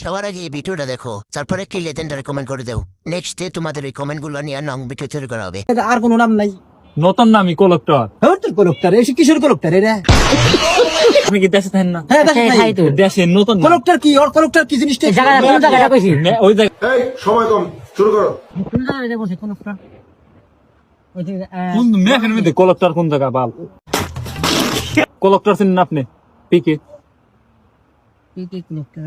সবার আগে এই ভিডিওটা দেখো, তারপরে কি লেজেন্ডারে কমেন্ট করে দেও। নেক্সট ডে তোমাদের এই কমেন্ট গুলো নিয়ে নং ভিডিও তৈরি করা হবে। এটা আর কোনো নাম নাই। নতুন নামই কলেক্টর। তোর কলেক্টর এসে কিশোর কলেক্টর এরা। আপনি কি দেশে থাকেন না? হ্যাঁ দেশে থাই তো। দেশে নতুন নাম। কলেক্টর কি ওর কলেক্টর কি জিনিসটা? জায়গাটা কোন জায়গাটা কইছি? ওই জায়গা এই সময় কম, শুরু করো। কোন জায়গাটা বলছি কলেক্টর? ওই যে কোন মেয়েখানের মধ্যে কলেক্টর কোন জায়গা বাল? কলেক্টর চিনেন না আপনি? পিকে কি কলেক্টর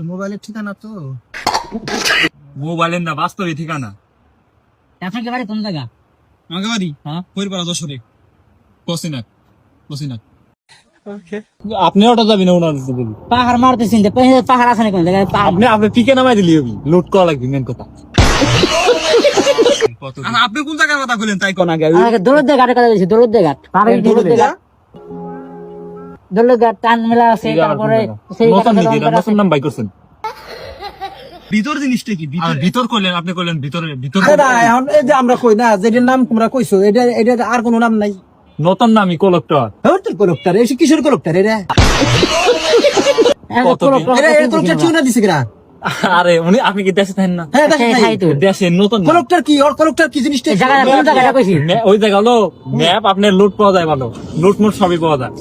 মোবাইলের ঠিকানা তো। মোবাইলের না বাস্তবে ঠিকানা। আপনার কি বাড়ি কোন জায়গা? আমাকে বাড়ি হ্যাঁ পরিবার যশোরে কসিনাক কসিনাক। আপনি ওটা যাবি না ওনার বলি পাহাড় মারতেছেন যে পাহাড় আছে না কোন জায়গায়? আপনি আপনি পিকে নামাই দিলি হবি লুট করা লাগবে মেন কথা। আপনি কোন জায়গার কথা বলেন তাই কোন আগে আগে দৌলতদের ঘাটের কথা বলছি, দৌলতদের ঘাট। দৌলতদের ঘাট, দৌলতদের ঘাট টান মেলা আছে। তারপরে সেই নতুন ঘাটে নীতি নতুন নাম বাই করছেন। ভিতর জিনিসটা কি? আর ভিতর করলেন আপনি করলেন ভিতরে ভিতর আরে না, এখন এই যে আমরা কই না যেটার নাম তোমরা কইছো এটা এটা আর কোনো নাম নাই। নতুন নামই কলেক্টর। তোর কলেক্টর এসে কিশোর কলেক্টর এরা। এরা এরা কলেক্টর চিনা দিছে কিনা? আরে উনি আপনি কি দেশে থাকেন না? হ্যাঁ দেশে থাই তো। দেশে নতুন নাম। কলেক্টর কি ওর কলেক্টর কি জিনিসটা? জায়গাটা কোন জায়গাটা কইছি? ওই জায়গা হলো ম্যাপ আপনার লুট পাওয়া যায় ভালো লুট মুট সবই পাওয়া যায়।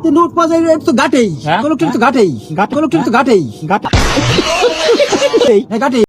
তো নোট পাওয়া যায় এটা তো ঘাটেই। হ্যাঁ? কলেক্টর তো ঘাটেই। কলেক্টর তো ঘাটেই। ঘাট এই ঘাটেই।